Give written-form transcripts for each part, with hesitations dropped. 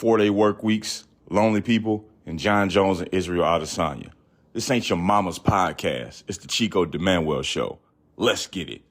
4-day work weeks, lonely people, and John Jones and Israel Adesanya. This ain't your mama's podcast. It's the Chico DeManuel Show. Let's get it.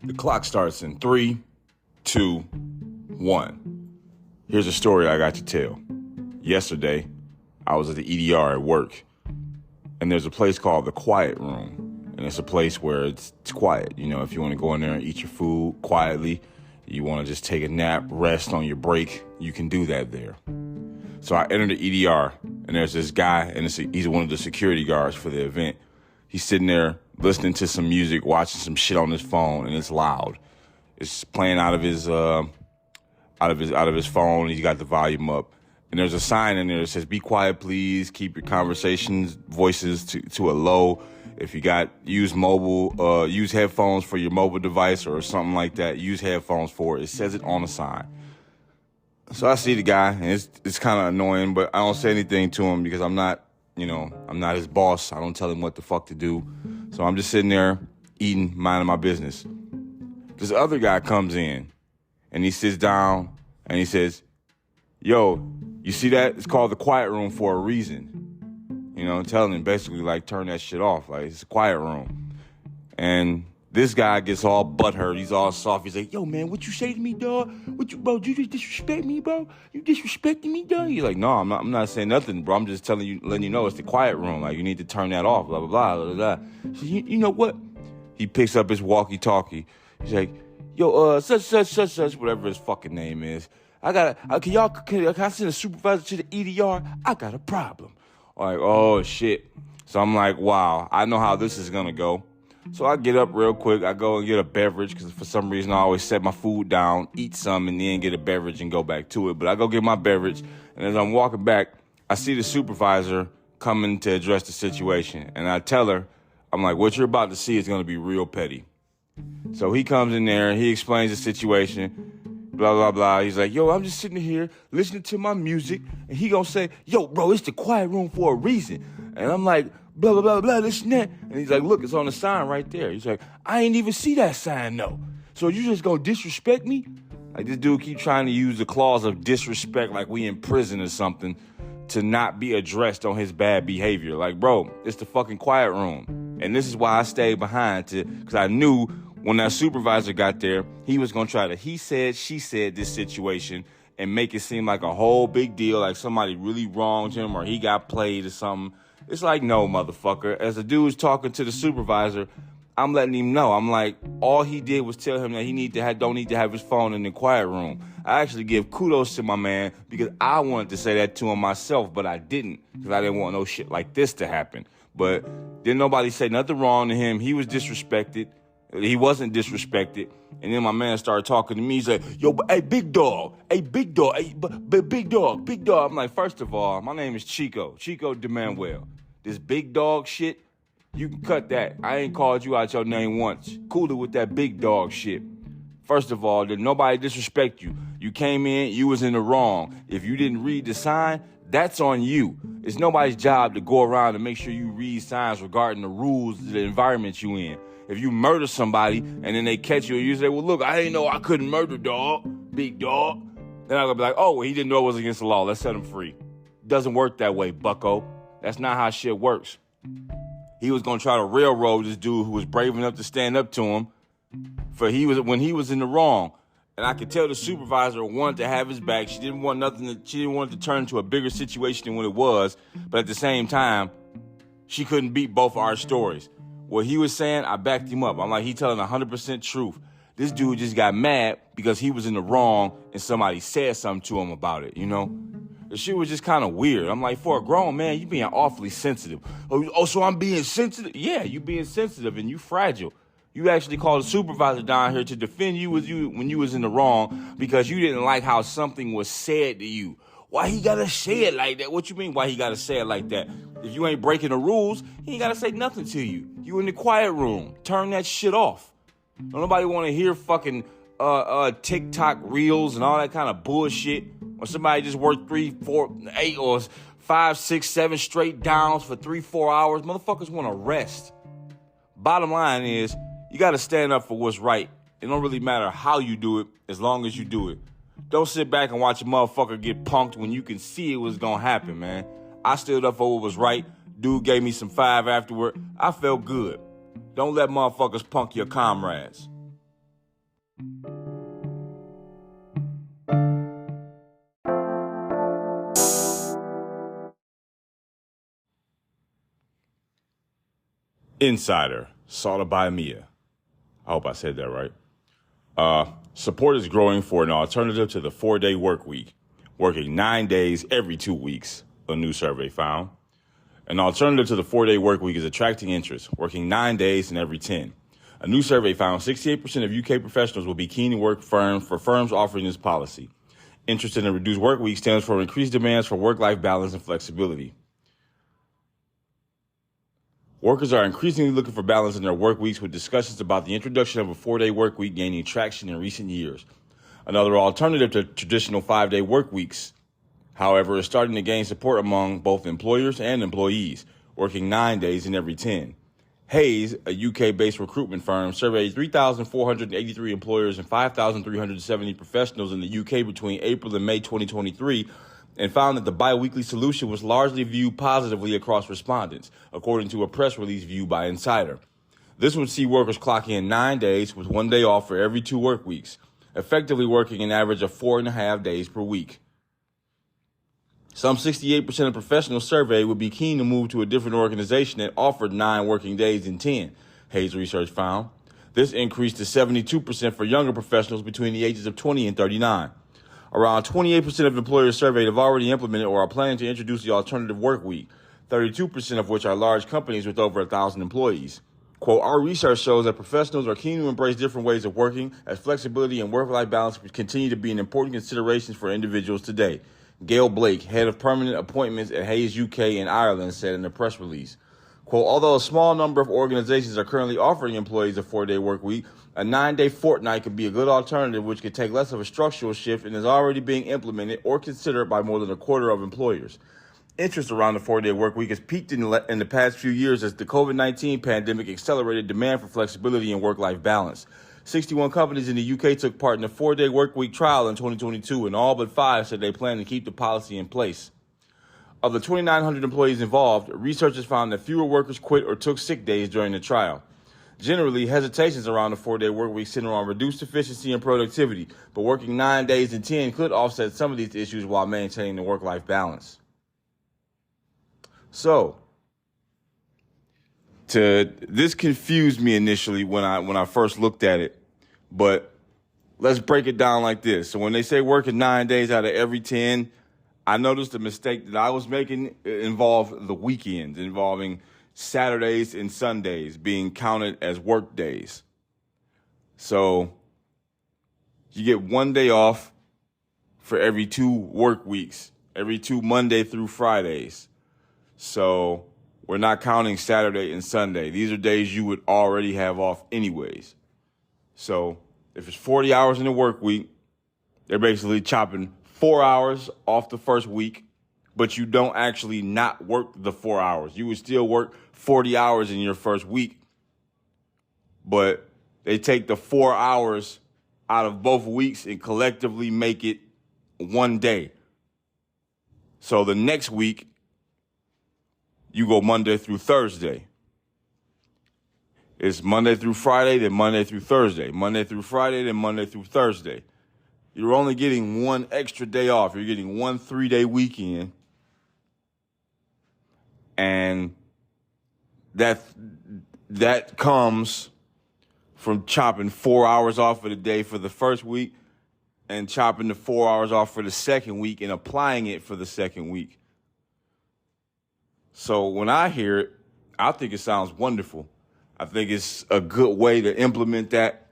The clock starts in 3, 2, 1. Here's a story I got to tell. Yesterday, I was at the EDR at work, and there's a place called the Quiet Room, and it's a place where it's quiet. You know, if you want to go in there and eat your food quietly, you want to just take a nap, rest on your break, you can do that there. So I entered the EDR, and there's this guy, and he's one of the security guards for the event. He's sitting there listening to some music, watching some shit on his phone, and it's loud. It's playing out of his phone. He's got the volume up, and there's a sign in there that says, "Be quiet, please. Keep your conversations voices to a low. If you use headphones for your mobile device or something like that. Use headphones for it." It says it on the sign. So I see the guy, and it's kind of annoying, but I don't say anything to him because I'm not his boss. I don't tell him what the fuck to do. So I'm just sitting there eating, minding my business. This other guy comes in, and he sits down, and he says, "Yo, you see that? It's called the Quiet Room for a reason." You know, telling him basically, like, turn that shit off. Like, it's a quiet room. And this guy gets all butthurt. He's all soft. He's like, "Yo, man, what you say to me, dog? Bro, you just disrespect me, bro? You disrespecting me, dog?" He's like, "No, I'm not saying nothing, bro. I'm just letting you know it's the quiet room. Like, you need to turn that off, blah, blah, blah, blah, blah." So, you know what? He picks up his walkie-talkie. He's like, "Yo, such, whatever his fucking name is. Can I send a supervisor to the EDR? I got a problem." I'm like, oh, shit. So I'm like, wow, I know how this is going to go. So I get up real quick. I go and get a beverage because for some reason I always set my food down, eat some, and then get a beverage and go back to it. But I go get my beverage, and as I'm walking back, I see the supervisor coming to address the situation. And I tell her, I'm like, what you're about to see is going to be real petty. So he comes in there, he explains the situation, blah, blah, blah. He's like, "Yo, I'm just sitting here listening to my music." And he gonna say, "Yo, bro, it's the quiet room for a reason." And I'm like, blah, blah, blah, blah, this and that. And he's like, "Look, it's on the sign right there." He's like, "I ain't even see that sign, though. So you just gonna disrespect me?" Like, this dude keep trying to use the clause of disrespect like we in prison or something to not be addressed on his bad behavior. Like, bro, it's the fucking quiet room. And this is why I stayed behind because I knew when that supervisor got there, he was gonna try to he said, she said this situation and make it seem like a whole big deal, like somebody really wronged him or he got played or something. It's like, no, motherfucker. As the dude's talking to the supervisor, I'm letting him know. I'm like, all he did was tell him that he don't need to have his phone in the quiet room. I actually give kudos to my man because I wanted to say that to him myself, but I didn't because I didn't want no shit like this to happen. But didn't nobody say nothing wrong to him. He was disrespected. He wasn't disrespected. And then my man started talking to me. He's like, "Yo, hey, big dog. Hey, big dog. Hey, big dog. Big dog." I'm like, first of all, my name is Chico DeManuel. This big dog shit, You can cut that. I ain't called you out your name once. Cool it with that big dog shit. First of all, did nobody disrespect you? You came in, you was in the wrong. If you didn't read the sign, that's on you. It's nobody's job to go around and make sure you read signs regarding the rules of the environment you in. If you murder somebody and then they catch you and you say, well, look, I didn't know I couldn't murder, dog, big dog. Then I'm going to be like, oh, well, he didn't know it was against the law. Let's set him free. Doesn't work that way, bucko. That's not how shit works. He was going to try to railroad this dude who was brave enough to stand up to him when he was in the wrong. And I could tell the supervisor wanted to have his back. She didn't want it to turn into a bigger situation than what it was. But at the same time, she couldn't beat both of our stories. What he was saying, I backed him up. I'm like, he telling 100% truth. This dude just got mad because he was in the wrong and somebody said something to him about it, you know? The shit was just kind of weird. I'm like, for a grown man, you being awfully sensitive. Oh, so I'm being sensitive? Yeah, you being sensitive and you fragile. You actually called a supervisor down here to defend you when you was in the wrong because you didn't like how something was said to you. Why he gotta say it like that? What you mean why he gotta say it like that? If you ain't breaking the rules, he ain't gotta say nothing to you. You in the quiet room. Turn that shit off. Don't nobody want to hear fucking TikTok reels and all that kind of bullshit. When somebody just worked 3, 4, 8 or 5, 6, 7 straight downs for 3, 4 hours. Motherfuckers want to rest. Bottom line is, you got to stand up for what's right. It don't really matter how you do it, as long as you do it. Don't sit back and watch a motherfucker get punked when you can see it was going to happen, man. I stood up for what was right. Dude gave me some 5 afterward. I felt good. Don't let motherfuckers punk your comrades. Insider, sorted by Mia. I hope I said that right. Support is growing for an alternative to the 4-day work week, working 9 days every 2 weeks, a new survey found. An alternative to the 4-day work week is attracting interest, working 9 days in every 10. A new survey found 68% of UK professionals will be keen to work for firms offering this policy. Interest in a reduced work week stems from increased demands for work-life balance and flexibility. Workers are increasingly looking for balance in their work weeks, with discussions about the introduction of a 4-day work week gaining traction in recent years. Another alternative to traditional 5-day work weeks, however, is starting to gain support among both employers and employees, working 9 days in every 10. Hayes, a UK-based recruitment firm, surveyed 3,483 employers and 5,370 professionals in the UK between April and May 2023, and found that the bi-weekly solution was largely viewed positively across respondents, according to a press release viewed by Insider. This would see workers clock in 9 days with 1 day off for every 2 work weeks, effectively working an average of 4.5 days per week. Some 68% of professionals surveyed would be keen to move to a different organization that offered 9 working days in 10, Hayes research found. This increased to 72% for younger professionals between the ages of 20 and 39. Around 28% of employers surveyed have already implemented or are planning to introduce the alternative work week, 32% of which are large companies with over 1,000 employees. Quote, our research shows that professionals are keen to embrace different ways of working, as flexibility and work-life balance continue to be an important consideration for individuals today, Gail Blake, head of permanent appointments at Hayes UK and Ireland, said in a press release. Quote, although a small number of organizations are currently offering employees a 4-day work week, a 9-day fortnight could be a good alternative which could take less of a structural shift and is already being implemented or considered by more than a quarter of employers. Interest around the 4-day work week has peaked in the past few years as the COVID-19 pandemic accelerated demand for flexibility and work-life balance. 61 companies in the UK took part in the 4-day work week trial in 2022, and all but 5 said they plan to keep the policy in place. Of the 2,900 employees involved, researchers found that fewer workers quit or took sick days during the trial. Generally, hesitations around the 4-day work week center on reduced efficiency and productivity, but working 9 days in 10 could offset some of these issues while maintaining the work-life balance. So, this confused me initially when I first looked at it, but let's break it down like this. So when they say working 9 days out of every 10, I noticed the mistake that I was making involved the weekends, involving Saturdays and Sundays being counted as work days. So you get 1 day off for every 2 work weeks, every 2 Monday through Fridays. So We're not counting Saturday and Sunday. These are days you would already have off anyways. So if it's 40 hours in the work week, they're basically chopping 4 hours off the first week, but you don't actually not work the 4 hours. You would still work 40 hours in your first week, but they take the 4 hours out of both weeks and collectively make it one day. So the next week, you go Monday through Thursday. It's Monday through Friday, then Monday through Thursday. Monday through Friday, then Monday through Thursday. You're only getting one extra day off. You're getting 1 3-day weekend. And that comes from chopping 4 hours off of the day for the first week and chopping the 4 hours off for the second week and applying it for the second week. So when I hear it, I think it sounds wonderful. I think it's a good way to implement that.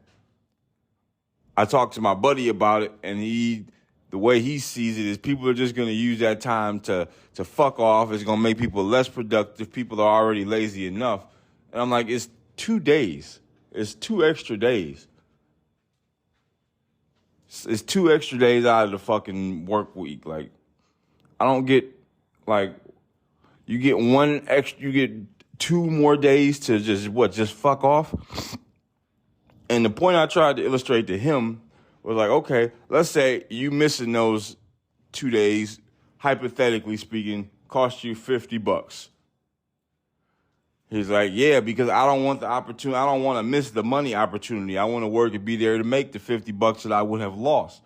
I talked to my buddy about it, and the way he sees it is people are just going to use that time to fuck off. It's going to make people less productive. People are already lazy enough. And I'm like, it's 2 days. It's 2 extra days. It's 2 extra days out of the fucking work week. Like, I don't get, like, you get 2 more days to just fuck off. And the point I tried to illustrate to him was like, okay, let's say you missing those 2 days, hypothetically speaking, cost you $50. He's like, yeah, because I don't want the opportunity. I don't want to miss the money opportunity. I want to work and be there to make the $50 that I would have lost.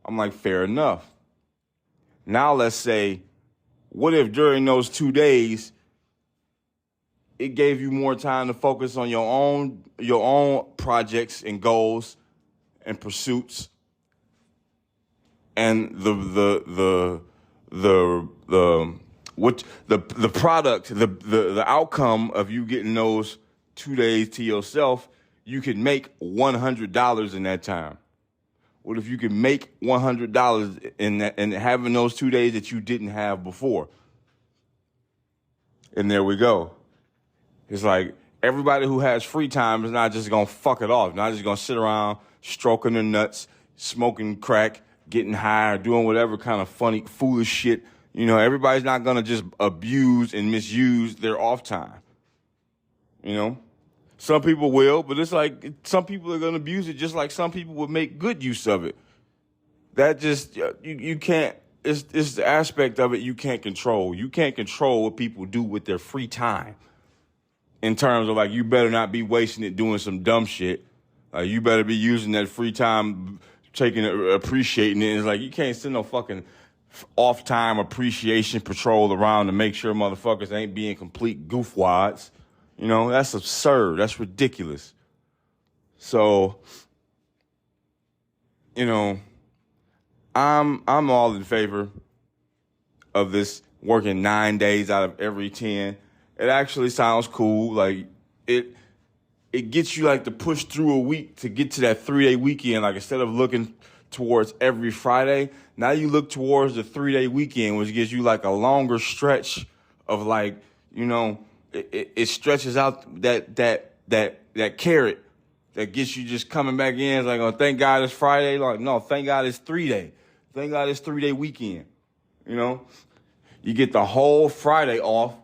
I'm like, fair enough. Now let's say, what if during those 2 days, it gave you more time to focus on your own projects and goals and pursuits, and the product, the outcome of you getting those 2 days to yourself, you could make $100 in that time. What if you could make $100 in that, and having those 2 days that you didn't have before? And there we go. It's like everybody who has free time is not just going to fuck it off, not just going to sit around stroking their nuts, smoking crack, getting high, or doing whatever kind of funny, foolish shit. You know, everybody's not going to just abuse and misuse their off time. You know, some people will, but it's like some people are going to abuse it just like some people would make good use of it. That just, you can't, it's the aspect of it you can't control. You can't control what people do with their free time. In terms of, like, you better not be wasting it doing some dumb shit. You better be using that free time, appreciating it. And it's like, you can't send no fucking off-time appreciation patrol around to make sure motherfuckers ain't being complete goofwads. You know, that's absurd. That's ridiculous. So, you know, I'm all in favor of this working 9 days out of every 10. It actually sounds cool. Like, it gets you, like, to push through a week to get to that 3-day weekend. Like, instead of looking towards every Friday, now you look towards the 3-day weekend, which gives you, like, a longer stretch of, like, you know, it stretches out that carrot that gets you just coming back in. It's like, oh, thank God it's Friday. Like, no, thank God it's 3-day. Thank God it's 3-day weekend. You know, you get the whole Friday off.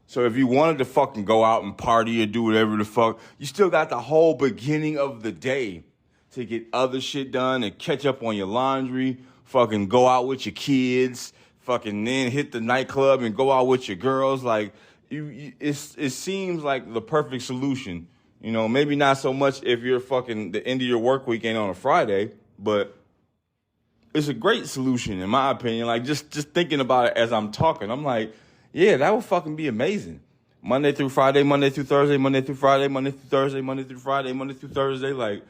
So if you wanted to fucking go out and party or do whatever the fuck, you still got the whole beginning of the day to get other shit done and catch up on your laundry, fucking go out with your kids, fucking then hit the nightclub and go out with your girls. Like, it seems like the perfect solution. You know, maybe not so much if you're fucking the end of your work week ain't on a Friday, but it's a great solution in my opinion. Like, just thinking about it as I'm talking, I'm like, yeah, that would fucking be amazing. Monday through Friday, Monday through Thursday, Monday through Friday, Monday through Thursday, Monday through Friday, Monday through Thursday. Like,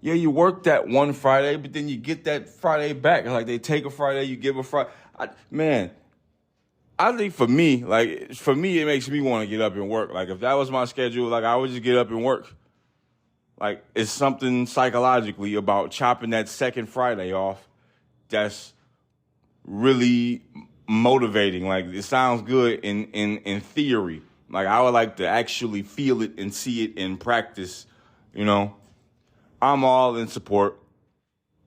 yeah, you work that one Friday, but then you get that Friday back. Like, they take a Friday, you give a Friday. Man, I think for me, it makes me want to get up and work. Like, if that was my schedule, like, I would just get up and work. Like, it's something psychologically about chopping that second Friday off that's really motivating. Like, it sounds good in theory. Like, I would like to actually feel it and see it in practice. You know, I'm all in support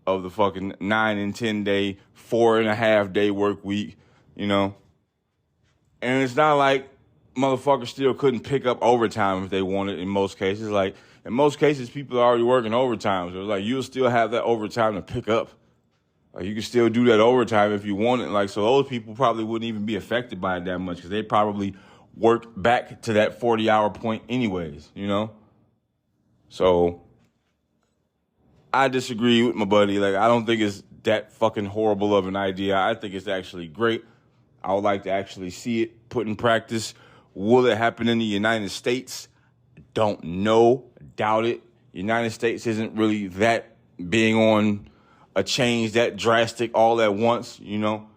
of the fucking 9 and 10 day, 4.5 day work week. You know, and it's not like motherfuckers still couldn't pick up overtime if they wanted. In most cases, like in most cases, people are already working overtime, so like you'll still have that overtime to pick up. Like, you can still do that overtime if you want it. Like, so those people probably wouldn't even be affected by it that much because they probably work back to that 40-hour point anyways, you know? So I disagree with my buddy. Like, I don't think it's that fucking horrible of an idea. I think it's actually great. I would like to actually see it put in practice. Will it happen in the United States? Don't know. Doubt it. United States isn't really that being on a change that drastic all at once, you know.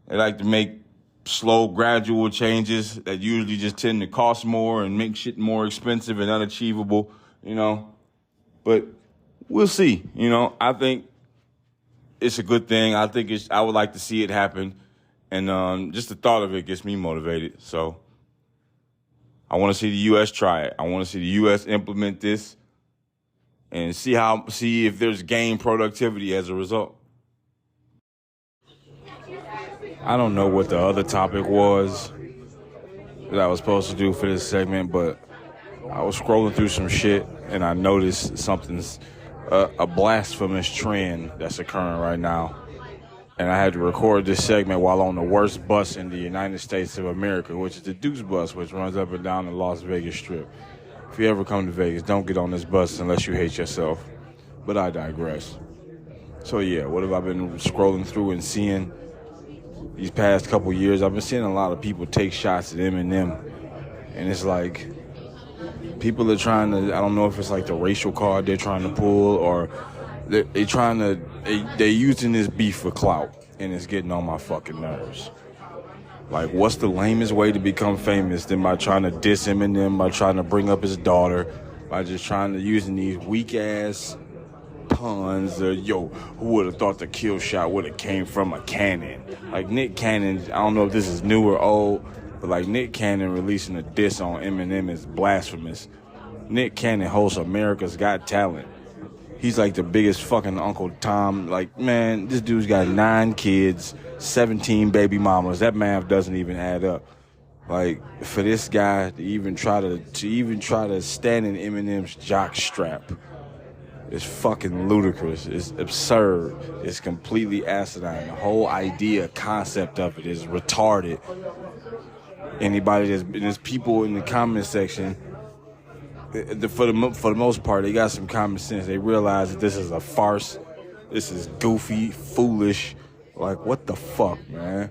They like to make slow, gradual changes that usually just tend to cost more and make shit more expensive and unachievable, you know. But we'll see, you know. I think it's a good thing. I would like to see it happen. And just the thought of it gets me motivated. So I want to see the U.S. try it. I want to see the U.S. implement this and see if there's gain productivity as a result. I don't know what the other topic was that I was supposed to do for this segment, but I was scrolling through some shit and I noticed something's a blasphemous trend that's occurring right now. And I had to record this segment while on the worst bus in the United States of America, which is the Deuce bus, which runs up and down the Las Vegas Strip. If you ever come to Vegas, don't get on this bus unless you hate yourself. But I digress. So yeah, what have I been scrolling through and seeing these past couple years? I've been seeing a lot of people take shots at Eminem. And it's like, people are trying to, I don't know if it's like the racial card they're trying to pull or they're using this beef for clout, and it's getting on my fucking nerves. Like, what's the lamest way to become famous than by trying to diss Eminem, by trying to bring up his daughter, by just trying to using these weak-ass puns, or, yo, who would have thought the kill shot would have came from a cannon? Like, Nick Cannon, I don't know if this is new or old, but, like, Nick Cannon releasing a diss on Eminem is blasphemous. Nick Cannon hosts America's Got Talent. He's like the biggest fucking Uncle Tom. Like, man, this dude's got 9 kids, 17 baby mamas. That math doesn't even add up. Like, for this guy to even try to stand in Eminem's jock strap is fucking ludicrous. It's absurd. It's completely asinine. The whole idea, concept of it is retarded. There's people in the comment section. For the most part, they got some common sense. They realize that this is a farce. This is goofy, foolish. Like, what the fuck, man?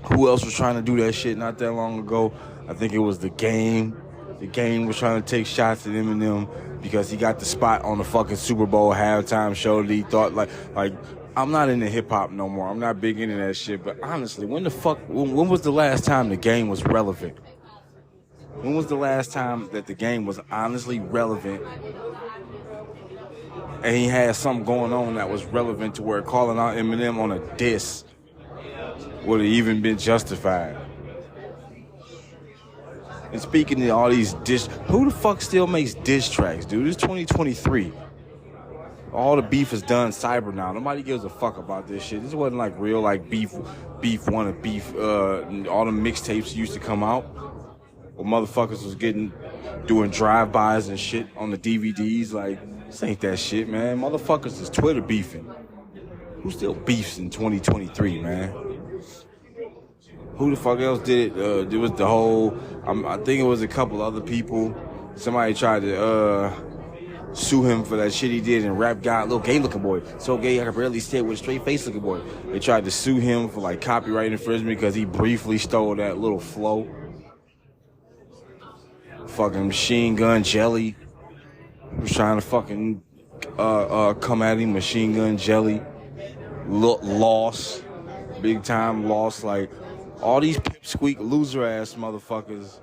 Who else was trying to do that shit not that long ago? I think it was The Game. The Game was trying to take shots at Eminem because he got the spot on the fucking Super Bowl halftime show that he thought, like I'm not into hip-hop no more. I'm not big into that shit. But honestly, when was the last time The Game was relevant? When was the last time that The Game was honestly relevant and he had something going on that was relevant to where calling out Eminem on a diss would have even been justified? And speaking of all these who the fuck still makes diss tracks, dude? It's 2023. All the beef is done cyber now. Nobody gives a fuck about this shit. This wasn't like real, like beef all the mixtapes used to come out. Where motherfuckers was doing drive-bys and shit on the DVDs. Like, this ain't that shit, man. Motherfuckers is Twitter beefing. Who still beefs in 2023, man? Who the fuck else did it? There was the whole, I think it was a couple other people. Somebody tried to sue him for that shit he did in Rap God, little gay looking boy. So gay I could barely say it with a straight face looking boy. They tried to sue him for like copyright infringement because he briefly stole that little flow. Fucking Machine Gun Jelly was trying to fucking come at him. Machine Gun Jelly lost, big time lost. Like, all these pipsqueak loser ass motherfuckers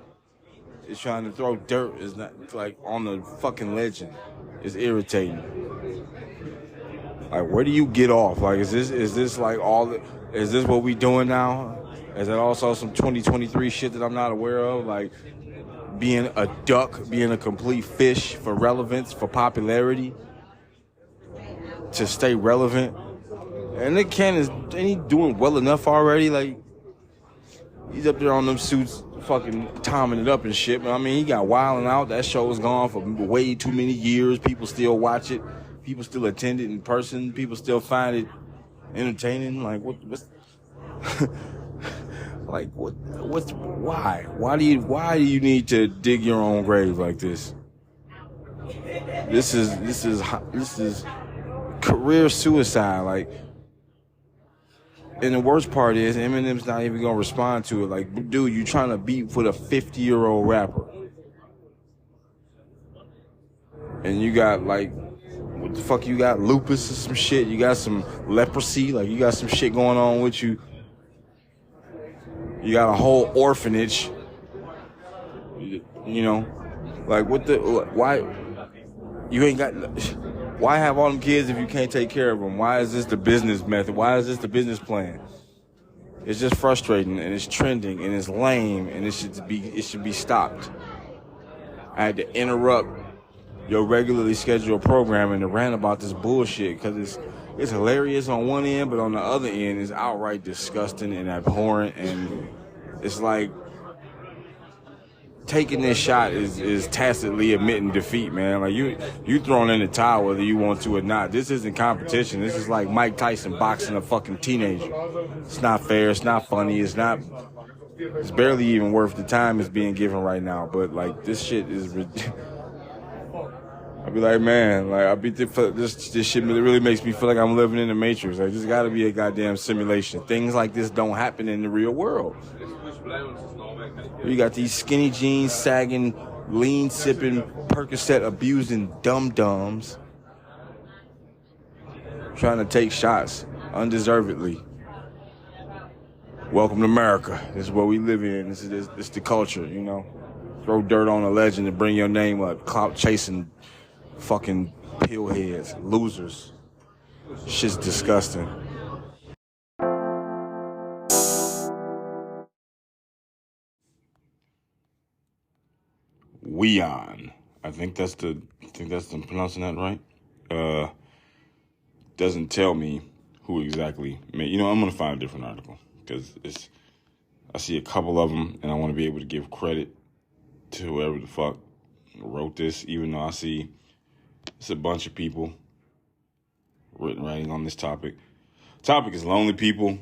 is trying to throw dirt is not like on the fucking legend. It's irritating. Like, where do you get off? Like, is this like is this what we doing now? Is that also some 2023 shit that I'm not aware of? Like, being a duck, being a complete fish for relevance, for popularity, to stay relevant. And Nick Cannon, ain't he doing well enough already? Like, he's up there on them suits, fucking timing it up and shit. But I mean, he got wilding out. That show was gone for way too many years. People still watch it. People still attend it in person. People still find it entertaining. Like, what's like what's why? Why do you need to dig your own grave like this? This is career suicide. Like, and the worst part is Eminem's not even gonna respond to it. Like, dude, you trying to beat with a 50-year-old rapper, and you got like, what the fuck? You got lupus or some shit. You got some leprosy. Like, you got some shit going on with you. You got a whole orphanage. You know, like, why? You ain't got. Why have all them kids if you can't take care of them? Why is this the business method? Why is this the business plan? It's just frustrating, and it's trending, and it's lame, and it should be stopped. I had to interrupt your regularly scheduled programming to rant about this bullshit because it's hilarious on one end, but on the other end, it's outright disgusting and abhorrent, and it's like taking this shot is tacitly admitting defeat, man. Like, you throwing in the towel whether you want to or not. This isn't competition. This is like Mike Tyson boxing a fucking teenager. It's not fair. It's not funny. It's barely even worth the time it's being given right now. But like, this shit is. I'd be like, man, like, this shit really makes me feel like I'm living in the Matrix. Like, this got to be a goddamn simulation. Things like this don't happen in the real world. You got these skinny jeans sagging, lean sipping, Percocet abusing dum-dums trying to take shots undeservedly. Welcome to America. This is what we live in. This is the culture, you know. Throw dirt on a legend and bring your name up. Clout chasing fucking pillheads, losers. Shit's disgusting. Weon. I think that's I'm pronouncing that right. Doesn't tell me who exactly. You know, I'm gonna find a different article because I see a couple of them and I want to be able to give credit to whoever the fuck wrote this, even though I see it's a bunch of people writing on this topic. Topic is lonely people.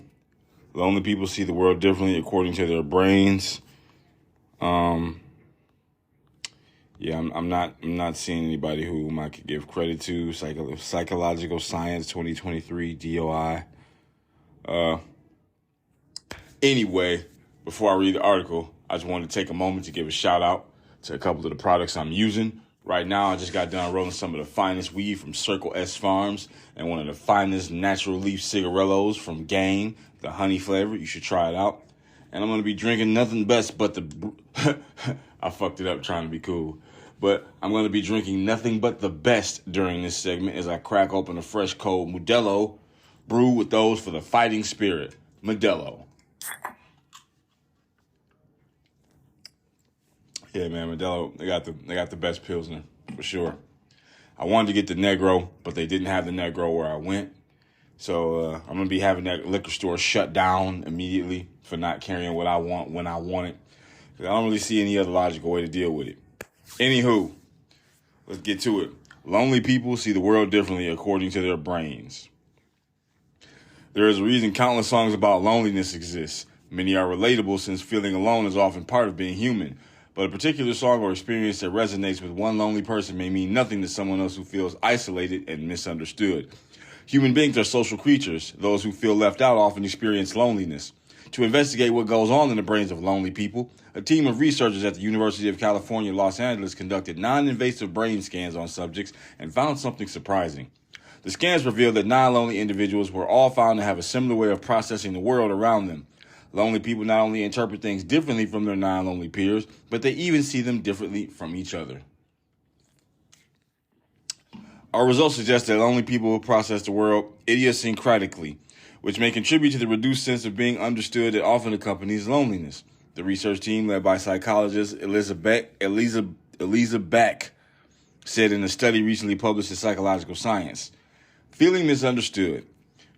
Lonely people see the world differently according to their brains. Yeah, I'm not seeing anybody whom I could give credit to. Psychological Science 2023 DOI. Anyway, before I read the article, I just wanted to take a moment to give a shout out to a couple of the products I'm using. Right now, I just got done rolling some of the finest weed from Circle S Farms and one of the finest natural leaf cigarillos from Gang, the honey flavor. You should try it out. And I'm going to be drinking nothing best but the... I fucked it up trying to be cool. But I'm going to be drinking nothing but the best during this segment as I crack open a fresh cold Modelo, brewed with those for the fighting spirit. Modelo. Yeah, man, Modelo, they got the best Pilsner, for sure. I wanted to get the Negro, but they didn't have the Negro where I went. So I'm going to be having that liquor store shut down immediately for not carrying what I want when I want it. I don't really see any other logical way to deal with it. Anywho, let's get to it. Lonely people see the world differently according to their brains. There is a reason countless songs about loneliness exist. Many are relatable since feeling alone is often part of being human. But a particular song or experience that resonates with one lonely person may mean nothing to someone else who feels isolated and misunderstood. Human beings are social creatures. Those who feel left out often experience loneliness. To investigate what goes on in the brains of lonely people, a team of researchers at the University of California, Los Angeles conducted non-invasive brain scans on subjects and found something surprising. The scans revealed that non-lonely individuals were all found to have a similar way of processing the world around them. Lonely people not only interpret things differently from their non-lonely peers, but they even see them differently from each other. Our results suggest that lonely people process the world idiosyncratically, which may contribute to the reduced sense of being understood that often accompanies loneliness. The research team, led by psychologist Eliza Beck, said in a study recently published in Psychological Science. Feeling misunderstood.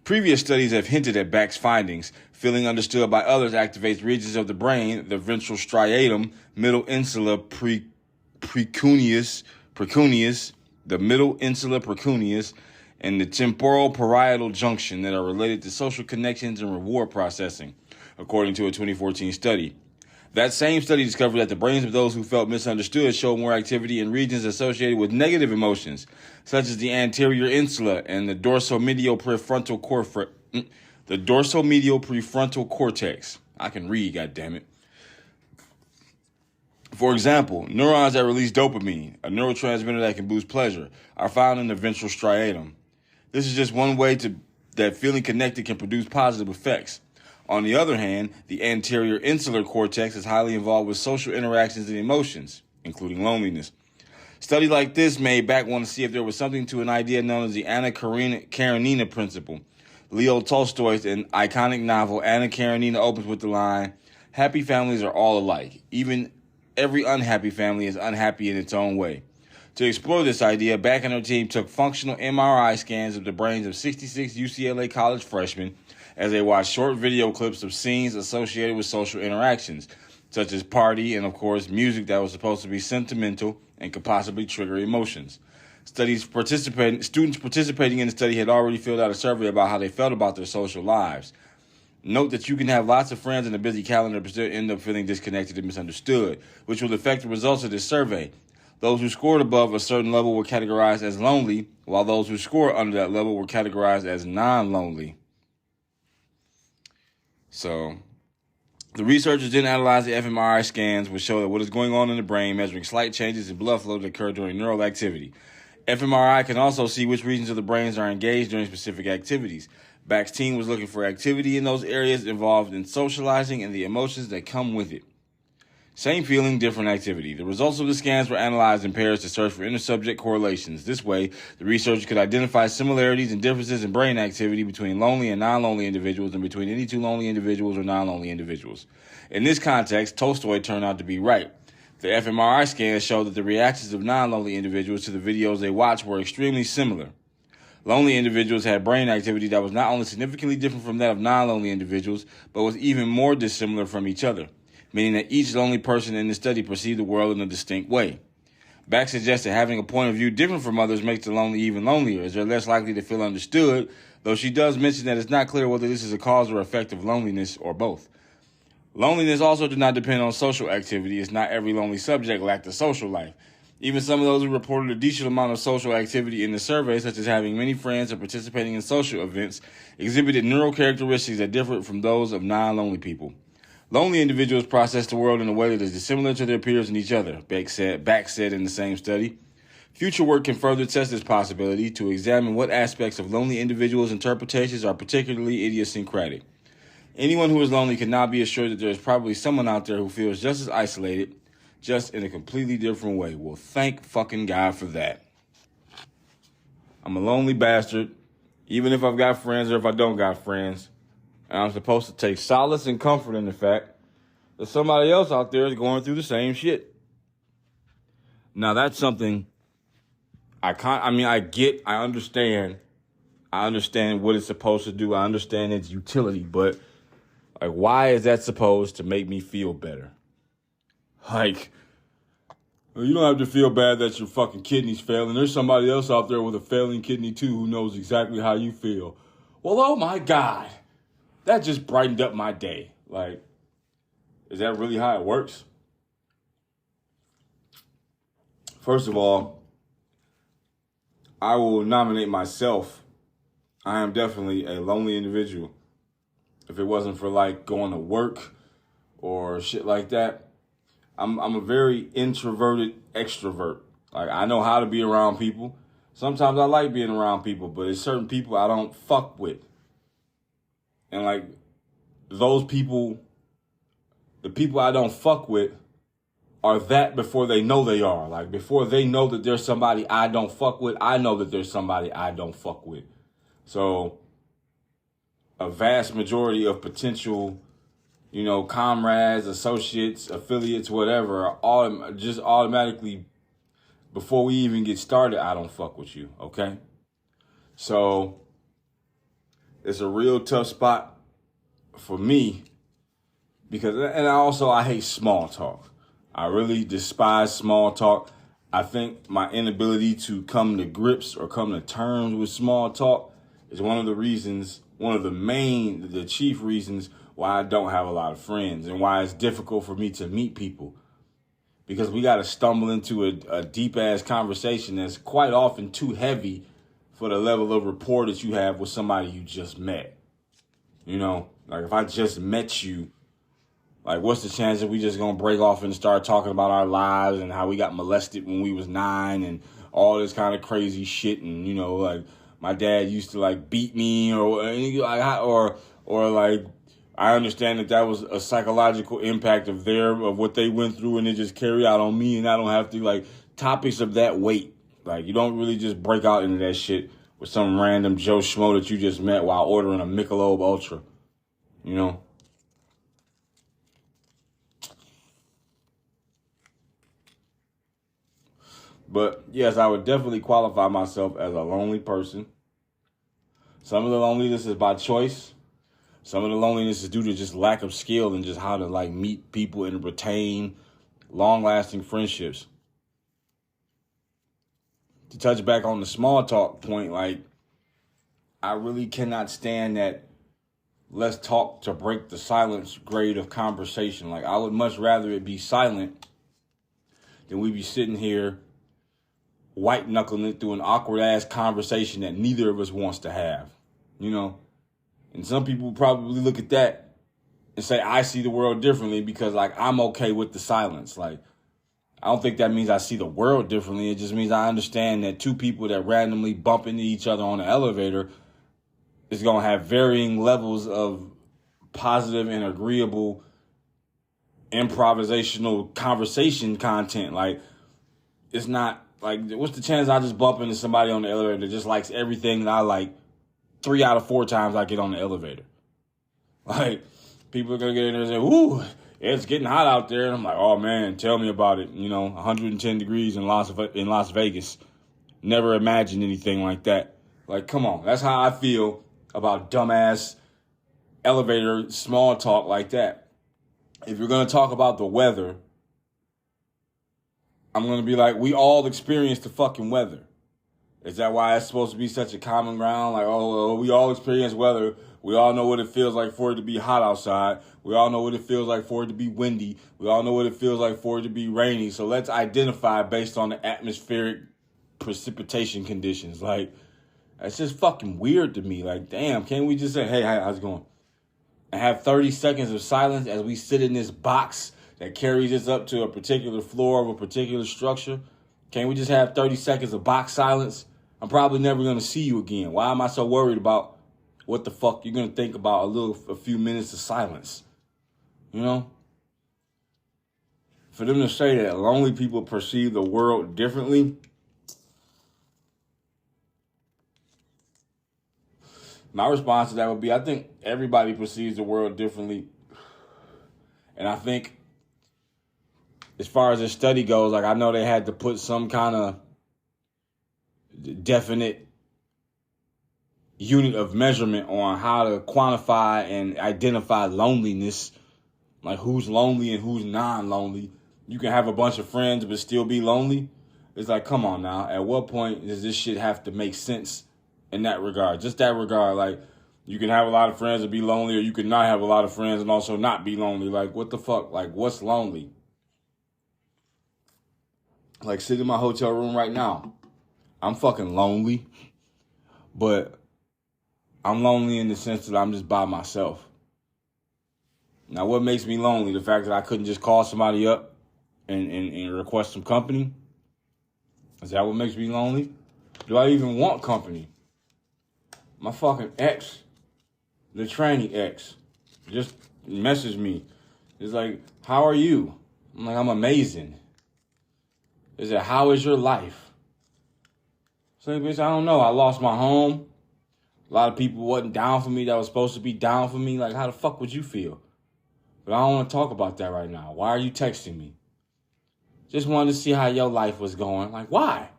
Previous studies have hinted at Beck's findings. Feeling understood by others activates regions of the brain, the ventral striatum, middle insula precuneus, the middle insula precuneus, and the temporal parietal junction that are related to social connections and reward processing, according to a 2014 study. That same study discovered that the brains of those who felt misunderstood showed more activity in regions associated with negative emotions, such as the anterior insula and the dorsomedial prefrontal cortex. I can read, goddammit. For example, neurons that release dopamine, a neurotransmitter that can boost pleasure, are found in the ventral striatum. This is just one way that feeling connected can produce positive effects. On the other hand, the anterior insular cortex is highly involved with social interactions and emotions, including loneliness. Studies like this made Beck want to see if there was something to an idea known as the Anna Karenina principle. Leo Tolstoy's iconic novel Anna Karenina opens with the line, "Happy families are all alike. Even every unhappy family is unhappy in its own way." To explore this idea, Beck and her team took functional MRI scans of the brains of 66 UCLA college freshmen as they watched short video clips of scenes associated with social interactions, such as party and, of course, music that was supposed to be sentimental and could possibly trigger emotions. Students participating in the study had already filled out a survey about how they felt about their social lives. Note that you can have lots of friends and a busy calendar but still end up feeling disconnected and misunderstood, which will affect the results of this survey. Those who scored above a certain level were categorized as lonely, while those who scored under that level were categorized as non-lonely. So, the researchers then analyzed the fMRI scans, which show that what is going on in the brain, measuring slight changes in blood flow that occur during neural activity. fMRI can also see which regions of the brains are engaged during specific activities. Beck's team was looking for activity in those areas involved in socializing and the emotions that come with it. Same feeling, different activity. The results of the scans were analyzed in pairs to search for intersubject correlations. This way, the researchers could identify similarities and differences in brain activity between lonely and non-lonely individuals and between any two lonely individuals or non-lonely individuals. In this context, Tolstoy turned out to be right. The fMRI scans showed that the reactions of non-lonely individuals to the videos they watched were extremely similar. Lonely individuals had brain activity that was not only significantly different from that of non-lonely individuals, but was even more dissimilar from each other, meaning that each lonely person in the study perceived the world in a distinct way. Beck suggests that having a point of view different from others makes the lonely even lonelier, as they're less likely to feel understood, though she does mention that it's not clear whether this is a cause or effect of loneliness or both. Loneliness also did not depend on social activity, as not every lonely subject lacked a social life. Even some of those who reported a decent amount of social activity in the survey, such as having many friends or participating in social events, exhibited neural characteristics that differed from those of non-lonely people. Lonely individuals process the world in a way that is dissimilar to their peers and each other, Beck said in the same study. Future work can further test this possibility to examine what aspects of lonely individuals' interpretations are particularly idiosyncratic. Anyone who is lonely can now be assured that there is probably someone out there who feels just as isolated, just in a completely different way. Well, thank fucking God for that. I'm a lonely bastard, even if I've got friends or if I don't got friends. And I'm supposed to take solace and comfort in the fact that somebody else out there is going through the same shit. Now, that's something I understand. I understand what it's supposed to do. I understand its utility, but like, why is that supposed to make me feel better? Like, you don't have to feel bad that your fucking kidney's failing. There's somebody else out there with a failing kidney too who knows exactly how you feel. Well, oh my God. That just brightened up my day. Like, is that really how it works? First of all, I will nominate myself. I am definitely a lonely individual. If it wasn't for like going to work or shit like that, I'm a very introverted extrovert. Like, I know how to be around people. Sometimes I like being around people, but there's certain people I don't fuck with. And like those people, the people I don't fuck with, are that before they know they are. Like, before they know that there's somebody I don't fuck with, I know that there's somebody I don't fuck with. So a vast majority of potential, comrades, associates, affiliates, whatever, are all just automatically, before we even get started, I don't fuck with you, okay? So it's a real tough spot for me because, and I hate small talk. I really despise small talk. I think my inability to come to grips or come to terms with small talk is one of the chief reasons why I don't have a lot of friends and why it's difficult for me to meet people. Because we got to stumble into a deep-ass conversation that's quite often too heavy for the level of rapport that you have with somebody you just met. Like if I just met you, like what's the chance that we just gonna break off and start talking about our lives and how we got molested when we was 9 and all this kind of crazy shit, and like my dad used to like beat me or like I understand that was a psychological impact of what they went through, and it just carry out on me, and I don't have to, like, topics of that weight. Like, you don't really just break out into that shit with some random Joe Schmo that you just met while ordering a Michelob Ultra, But yes, I would definitely qualify myself as a lonely person. Some of the loneliness is by choice. Some of the loneliness is due to just lack of skill and just how to like meet people and retain long-lasting friendships. To touch back on the small talk point, like I really cannot stand that let's talk to break the silence grade of conversation. Like I would much rather it be silent than we be sitting here white knuckling it through an awkward ass conversation that neither of us wants to have, And some people probably look at that and say, I see the world differently because, like, I'm okay with the silence. Like, I don't think that means I see the world differently. It just means I understand that two people that randomly bump into each other on the elevator is going to have varying levels of positive and agreeable improvisational conversation content. Like, it's not, like, what's the chance I just bump into somebody on the elevator that just likes everything that I like 3 out of 4 times I get on the elevator? Like, people are going to get in there and say, ooh, it's getting hot out there. And I'm like, oh, man, tell me about it. 110 degrees in Las Vegas. Never imagined anything like that. Like, come on. That's how I feel about dumbass elevator small talk like that. If you're going to talk about the weather, I'm going to be like, we all experience the fucking weather. Is that why it's supposed to be such a common ground? Like, we all experience weather. We all know what it feels like for it to be hot outside. We all know what it feels like for it to be windy. We all know what it feels like for it to be rainy. So let's identify based on the atmospheric precipitation conditions. Like, that's just fucking weird to me. Like, damn, can't we just say, hey, how's it going? And have 30 seconds of silence as we sit in this box that carries us up to a particular floor of a particular structure? Can't we just have 30 seconds of box silence? I'm probably never going to see you again. Why am I so worried about what the fuck you're going to think about a few minutes of silence? For them to say that lonely people perceive the world differently, my response to that would be, I think everybody perceives the world differently. And I think as far as this study goes, like I know they had to put some kind of definite unit of measurement on how to quantify and identify loneliness, like who's lonely and who's non-lonely. You can have a bunch of friends but still be lonely. It's like, come on now. At what point does this shit have to make sense in that regard? Just that regard. Like, you can have a lot of friends and be lonely, or you can not have a lot of friends and also not be lonely. Like, what the fuck? Like, what's lonely? Like, sitting in my hotel room right now, I'm fucking lonely, but I'm lonely in the sense that I'm just by myself. Now, what makes me lonely? The fact that I couldn't just call somebody up and request some company? Is that what makes me lonely? Do I even want company? My fucking ex, the tranny ex, just messaged me. It's like, how are you? I'm like, I'm amazing. They said, how is your life? I said, bitch, I don't know. I lost my home. A lot of people wasn't down for me that was supposed to be down for me. Like, how the fuck would you feel? But I don't want to talk about that right now. Why are you texting me? Just wanted to see how your life was going. Like, why?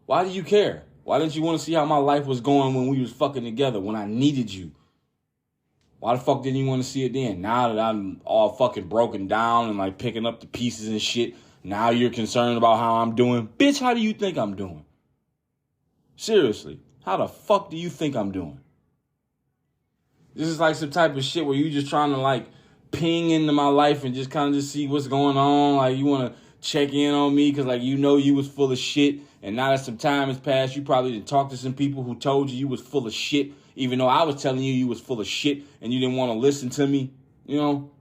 Why do you care? Why didn't you want to see how my life was going when we was fucking together, when I needed you? Why the fuck didn't you want to see it then? Now that I'm all fucking broken down and like picking up the pieces and shit, now you're concerned about how I'm doing? Bitch, how do you think I'm doing? Seriously, how the fuck do you think I'm doing? This is like some type of shit where you just trying to like ping into my life and just kind of just see what's going on. Like you want to check in on me because like you know you was full of shit. And now that some time has passed, you probably didn't talk to some people who told you was full of shit, even though I was telling you was full of shit and you didn't want to listen to me, you know?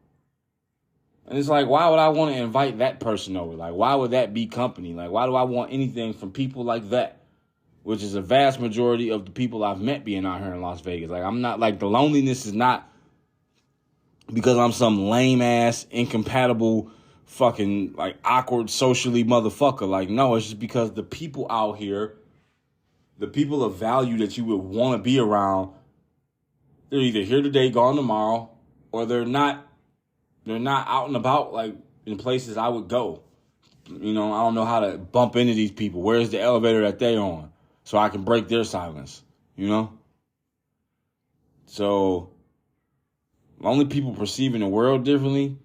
And it's like, why would I want to invite that person over? Like, why would that be company? Like, why do I want anything from people like that? Which is a vast majority of the people I've met being out here in Las Vegas. Like, I'm not, like, the loneliness is not because I'm some lame-ass, incompatible, fucking, like, awkward, socially motherfucker. Like, no, it's just because the people out here, the people of value that you would want to be around, they're either here today, gone tomorrow, or they're not out and about, like, in places I would go. You know, I don't know how to bump into these people. Where's the elevator that they on? So I can break their silence, you know? So, only people perceiving the world differently,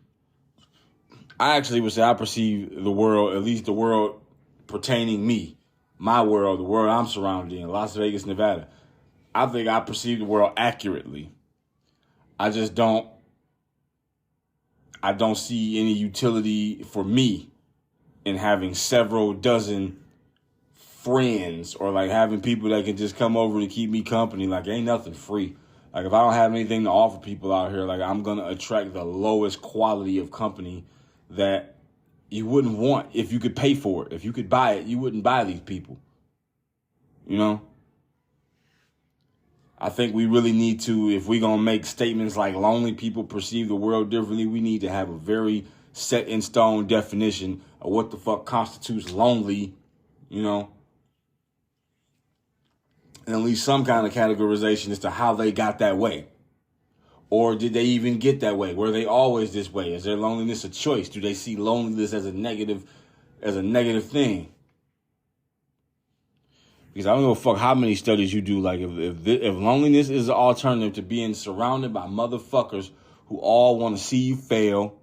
I actually would say I perceive the world, at least the world pertaining me, my world, the world I'm surrounded in, Las Vegas, Nevada. I think I perceive the world accurately. I don't see any utility for me in having several dozen friends or like having people that can just come over to keep me company. Like, ain't nothing free. Like, if I don't have anything to offer people out here, like, I'm going to attract the lowest quality of company that you wouldn't want if you could pay for it. If you could buy it, you wouldn't buy these people. You know? I think we really need to, if we're going to make statements like lonely people perceive the world differently, we need to have a very set in stone definition of what the fuck constitutes lonely, you know? And at least some kind of categorization as to how they got that way. Or did they even get that way? Were they always this way? Is their loneliness a choice? Do they see loneliness as a negative thing? Because I don't give a fuck how many studies you do. Like, if loneliness is an alternative to being surrounded by motherfuckers who all want to see you fail,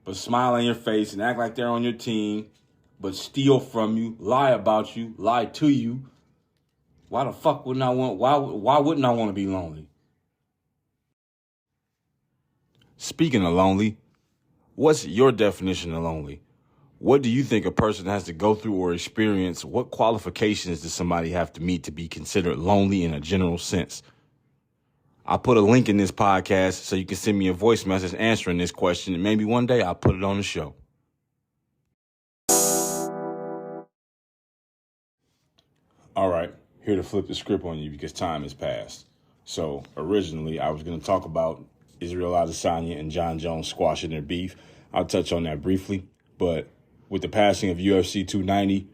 but smile on your face and act like they're on your team, but steal from you, lie about you, lie to you, why the fuck wouldn't I want? Why wouldn't I want to be lonely? Speaking of lonely, what's your definition of lonely? What do you think a person has to go through or experience? What qualifications does somebody have to meet to be considered lonely in a general sense? I'll put a link in this podcast so you can send me a voice message answering this question, and maybe one day I'll put it on the show. All right, here to flip the script on you because time has passed. So originally I was going to talk about Israel Adesanya and Jon Jones squashing their beef. I'll touch on that briefly, but with the passing of UFC 290,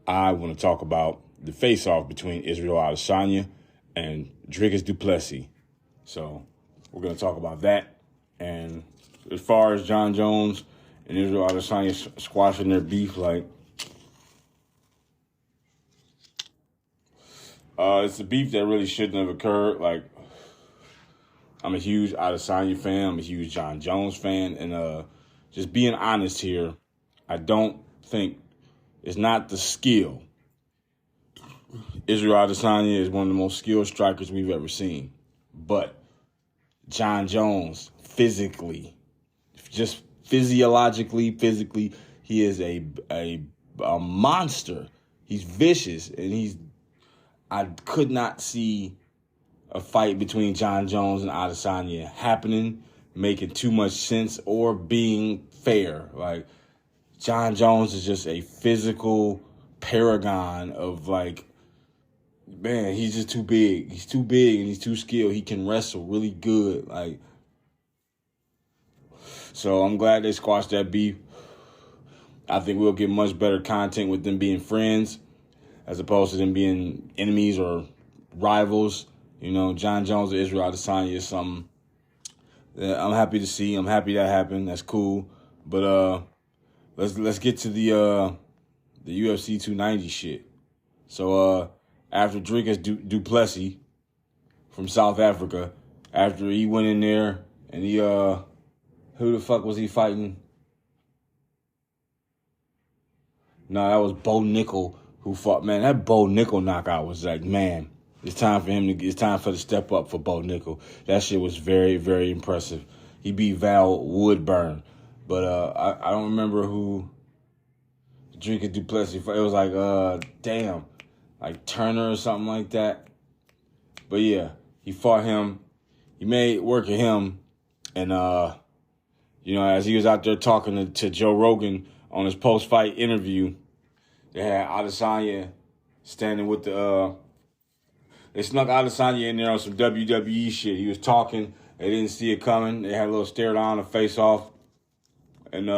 I want to talk about the face-off between Israel Adesanya and Dricus du Plessis. So we're going to talk about that. And as far as Jon Jones and Israel Adesanya squashing their beef, like, it's a beef that really shouldn't have occurred. Like, I'm a huge Adesanya fan. I'm a huge Jon Jones fan. And just being honest here, I don't think it's not the skill. Israel Adesanya is one of the most skilled strikers we've ever seen. But Jon Jones, physically, just physically, he is a monster. He's vicious, and I could not see a fight between Jon Jones and Adesanya happening, making too much sense, or being fair. Like, Jon Jones is just a physical paragon of, like, man, he's just too big. He's too big and he's too skilled. He can wrestle really good. Like, So I'm glad they squashed that beef. I think we'll get much better content with them being friends as opposed to them being enemies or rivals. You know, John Jones or Israel Adesanya is something that I'm happy to see. I'm happy that happened. That's cool. But let's get to the UFC 290 shit. So after Dricus du Plessis from South Africa, after he went in there and he who the fuck was he fighting? No, that was Bo Nickel who fought. Man, that Bo Nickel knockout was like, man, it's time for the step up for Bo Nickel. That shit was very, very impressive. He beat Val Woodburn. But I don't remember who Dricus du Plessis fought. It was like Turner or something like that. But yeah, he fought him. He made work of him. And as he was out there talking to Joe Rogan on his post-fight interview, they had Adesanya standing with they snuck Adesanya in there on some WWE shit. He was talking. They didn't see it coming. They had a little stare down, a face-off. And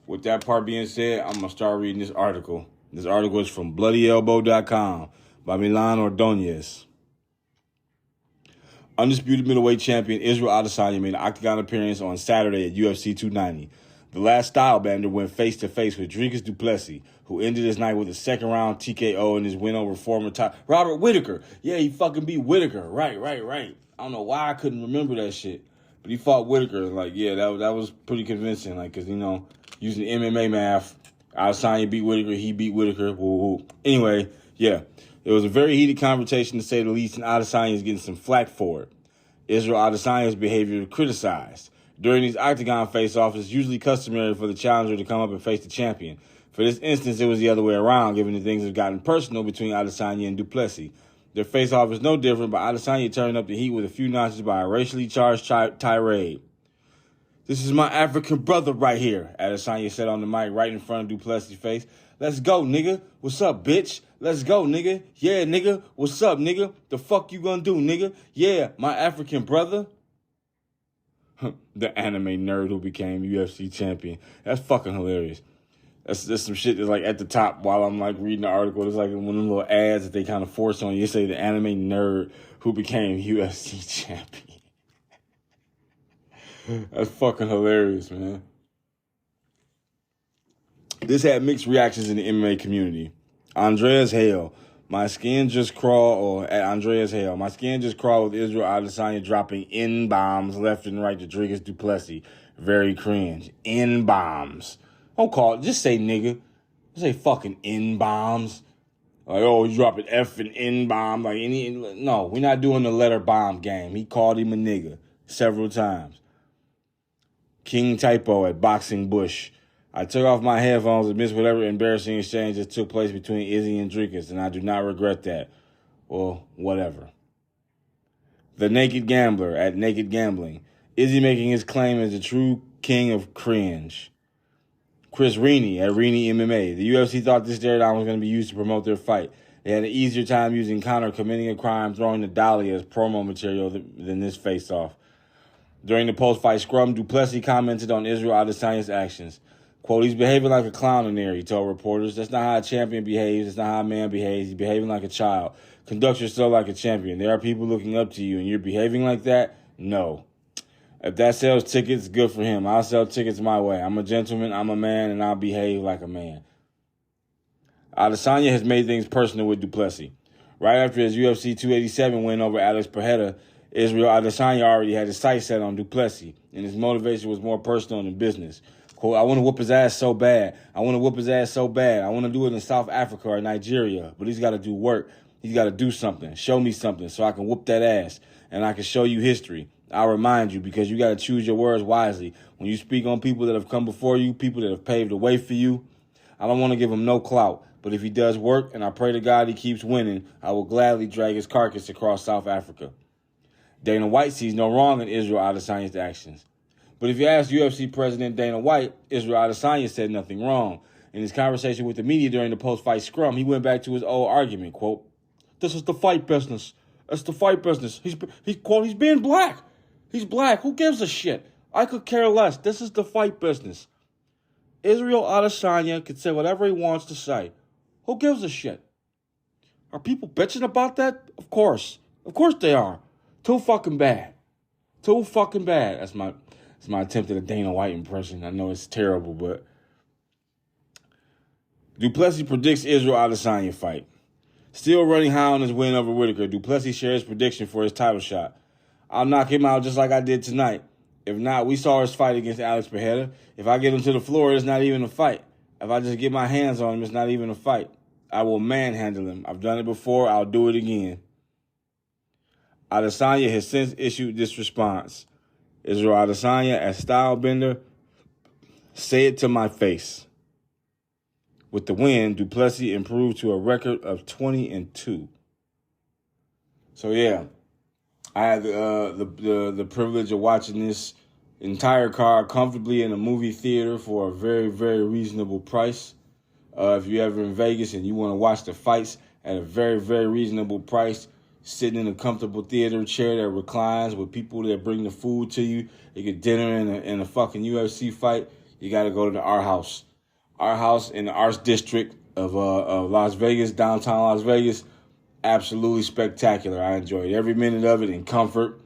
with that part being said, I'm going to start reading this article. This article is from BloodyElbow.com by Milan Ordonez. Undisputed middleweight champion Israel Adesanya made an octagon appearance on Saturday at UFC 290. The last stylebender went face-to-face with Dricus du Plessis, who ended his night with a second-round TKO in his win over former Robert Whittaker. Yeah, he fucking beat Whittaker. Right. I don't know why I couldn't remember that shit. But he fought Whittaker. Like, yeah, that was pretty convincing. Like, because, using MMA math, Adesanya beat Whittaker, he beat Whittaker. Woo-hoo. Anyway, yeah. It was a very heated conversation, to say the least, and Adesanya is getting some flack for it. Israel Adesanya's behavior was criticized. During these octagon face-offs, it's usually customary for the challenger to come up and face the champion. For this instance, it was the other way around, given that things have gotten personal between Adesanya and du Plessis. Their face-off is no different, but Adesanya turned up the heat with a few notches by a racially charged tirade. "This is my African brother right here," Adesanya said on the mic right in front of du Plessis' face. "Let's go, nigga. What's up, bitch? Let's go, nigga. Yeah, nigga. What's up, nigga? The fuck you gonna do, nigga? Yeah, my African brother." The anime nerd who became UFC champion. That's fucking hilarious. That's some shit that's like at the top while I'm like reading the article. There's like one of them little ads that they kind of force on you. You say the anime nerd who became UFC champion. That's fucking hilarious, man. This had mixed reactions in the MMA community. Andreas Hale, my skin just crawled with Israel Adesanya dropping N-bombs left and right to Dricus du Plessis. Very cringe. N-bombs. Don't call it. Just say nigga. Just say fucking N-bombs. Like, oh, he's dropping F and N-bomb. No, we're not doing the letter bomb game. He called him a nigga several times. King Typo at Boxing Bush. "I took off my headphones and missed whatever embarrassing exchange that took place between Izzy and Dricus, and I do not regret that." Well, whatever. The Naked Gambler at Naked Gambling. Izzy making his claim as the true king of cringe. Chris Reaney at Reaney MMA. The UFC thought this stare down was going to be used to promote their fight. They had an easier time using Conor committing a crime, throwing the dolly as promo material than this face-off. During the post-fight scrum, du Plessis commented on Israel Adesanya's actions. Quote, "He's behaving like a clown in there," he told reporters. "That's not how a champion behaves. That's not how a man behaves. He's behaving like a child. Conduct yourself like a champion. There are people looking up to you, and you're behaving like that? No. If that sells tickets, good for him. I'll sell tickets my way. I'm a gentleman, I'm a man, and I'll behave like a man." Adesanya has made things personal with du Plessis. Right after his UFC 287 win over Alex Pereira, Israel Adesanya already had his sights set on du Plessis, and his motivation was more personal than business. Quote, "I want to whoop his ass so bad. I want to do it in South Africa or Nigeria, but he's got to do work. He's got to do something. Show me something so I can whoop that ass, and I can show you history. I'll remind you, because you got to choose your words wisely. When you speak on people that have come before you, people that have paved the way for you, I don't want to give him no clout. But if he does work, and I pray to God he keeps winning, I will gladly drag his carcass across South Africa." Dana White sees no wrong in Israel Adesanya's actions. But if you ask UFC President Dana White, Israel Adesanya said nothing wrong. In his conversation with the media during the post-fight scrum, he went back to his old argument, quote, "This is the fight business. It's the fight business. He's being black. He's black. Who gives a shit? I could care less. This is the fight business. Israel Adesanya can say whatever he wants to say. Who gives a shit? Are people bitching about that? Of course. Of course they are. Too fucking bad. Too fucking bad. That's my attempt at a Dana White impression. I know it's terrible, but Duplessis predicts Israel Adesanya fight. Still running high on his win over Whitaker, Duplessis shares prediction for his title shot. I'll knock him out just like I did tonight. If not, we saw his fight against Alex Pereira. If I get him to the floor, it's not even a fight. If I just get my hands on him, it's not even a fight. I will manhandle him. I've done it before. I'll do it again. Adesanya has since issued this response. Israel Adesanya, as Stylebender, say it to my face. With the win, Duplessis improved to a record of 20-2. So yeah, I had the privilege of watching this entire card comfortably in a movie theater for a very, very reasonable price. If you're ever in Vegas and you want to watch the fights at a very, very reasonable price, sitting in a comfortable theater chair that reclines with people that bring the food to you, you get dinner in a fucking UFC fight, you got to go to the Art House. Art House in the Arts District of Las Vegas, downtown Las Vegas. Absolutely spectacular. I enjoyed every minute of it in comfort.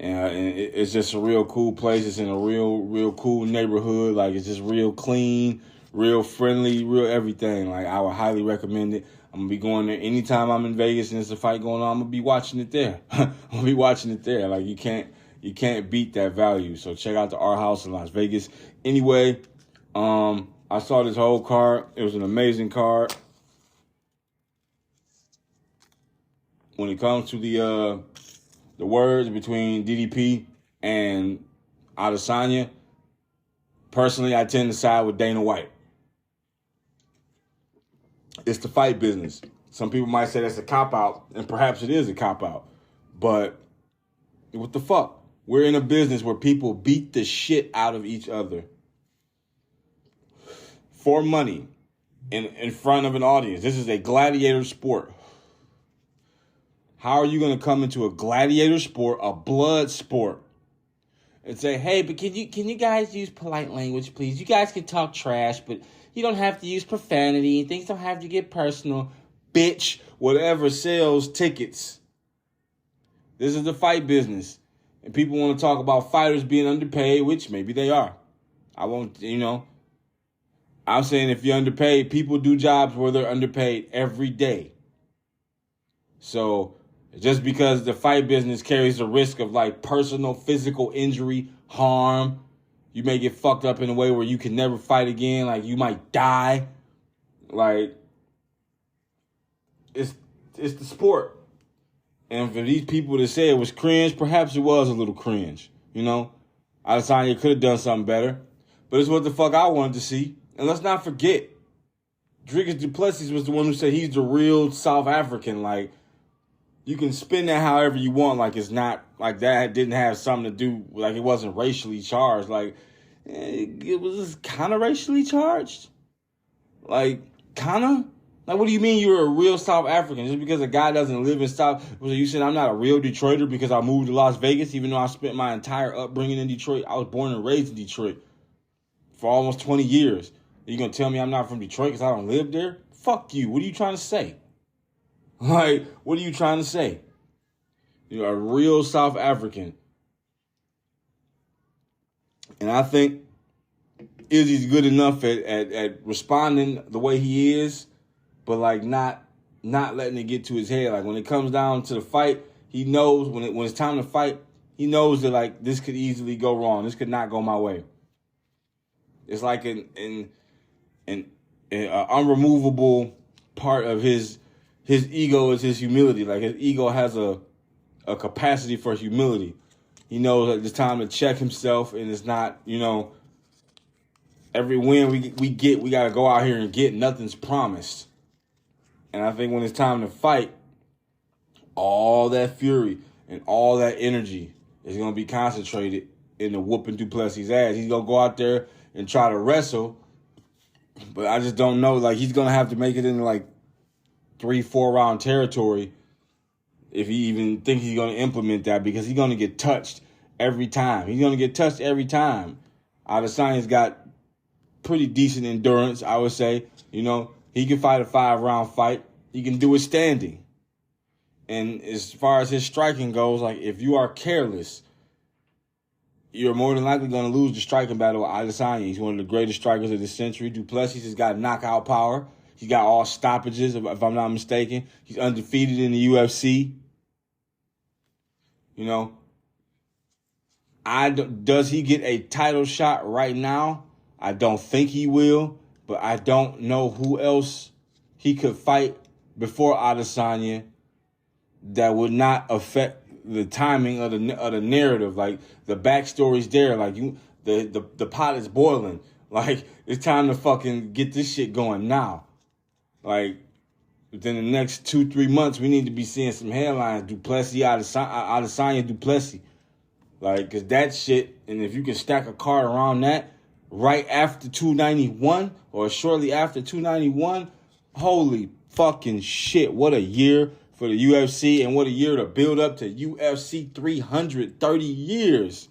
And it's just a real cool place. It's in a real cool neighborhood. Like, it's just real clean, real friendly, real everything. Like, I would highly recommend it. I'm going to be going there anytime I'm in Vegas and there's a fight going on. I'm going to be watching it there. I'm going to be watching it there. Like, you can't beat that value. So check out the Art House in Las Vegas. Anyway, I saw this whole card. It was an amazing card. When it comes to the words between DDP and Adesanya, personally, I tend to side with Dana White. It's the fight business. Some people might say that's a cop-out, and perhaps it is a cop-out. But what the fuck? We're in a business where people beat the shit out of each other for money in front of an audience. This is a gladiator sport. How are you going to come into a gladiator sport, a blood sport, and say, hey, but can you guys use polite language, please? You guys can talk trash, but you don't have to use profanity. Things don't have to get personal. Bitch, whatever sells tickets. This is the fight business. And people want to talk about fighters being underpaid, which maybe they are. I won't, I'm saying if you're underpaid, people do jobs where they're underpaid every day. So just because the fight business carries the risk of like personal physical injury, harm, you may get fucked up in a way where you can never fight again. Like, you might die. Like, it's the sport. And for these people to say it was cringe, perhaps it was a little cringe. Adesanya could have done something better. But it's what the fuck I wanted to see. And let's not forget, Dricus Du Plessis was the one who said he's the real South African. Like, you can spin that however you want. Like, it's not like that didn't have something to do, like, it wasn't racially charged. Like, it was kind of racially charged. Like, kind of? Like, what do you mean you're a real South African? Just because a guy doesn't live in South... You said I'm not a real Detroiter because I moved to Las Vegas, even though I spent my entire upbringing in Detroit. I was born and raised in Detroit for almost 20 years. You going to tell me I'm not from Detroit because I don't live there? Fuck you. What are you trying to say? Like, what are you trying to say? You're a real South African. And I think Izzy's good enough at responding the way he is, but like not letting it get to his head. Like, when it comes down to the fight, he knows when it's time to fight, he knows that like this could easily go wrong. This could not go my way. It's like an unremovable part of his ego is his humility. Like, his ego has a capacity for humility. He knows that it's time to check himself, and it's not, every win we get, we got to go out here and get. Nothing's promised. And I think when it's time to fight, all that fury and all that energy is going to be concentrated in the whooping Du Plessis' ass. He's going to go out there and try to wrestle, but I just don't know. Like, he's going to have to make it into like 3-4 round territory if he even thinks he's going to implement that, because he's going to get touched every time. He's going to get touched every time. Adesanya's got pretty decent endurance, I would say. You know, he can fight a 5-round fight. He can do it standing. And as far as his striking goes, like, if you are careless, you're more than likely going to lose the striking battle with Adesanya. He's one of the greatest strikers of the century. Du Plessis has got knockout power. He's got all stoppages, if I'm not mistaken. He's undefeated in the UFC. You know, does he get a title shot right now? I don't think he will, but I don't know who else he could fight before Adesanya that would not affect the timing of the narrative. Like, the backstory's there. Like, the pot is boiling. Like, it's time to fucking get this shit going now. Like, within the next 2-3 months, we need to be seeing some headlines. Du Plessis, Adesanya, Du Plessis. Like, because that shit, and if you can stack a card around that right after 291 or shortly after 291, holy fucking shit. What a year for the UFC, and what a year to build up to UFC 300, 30 years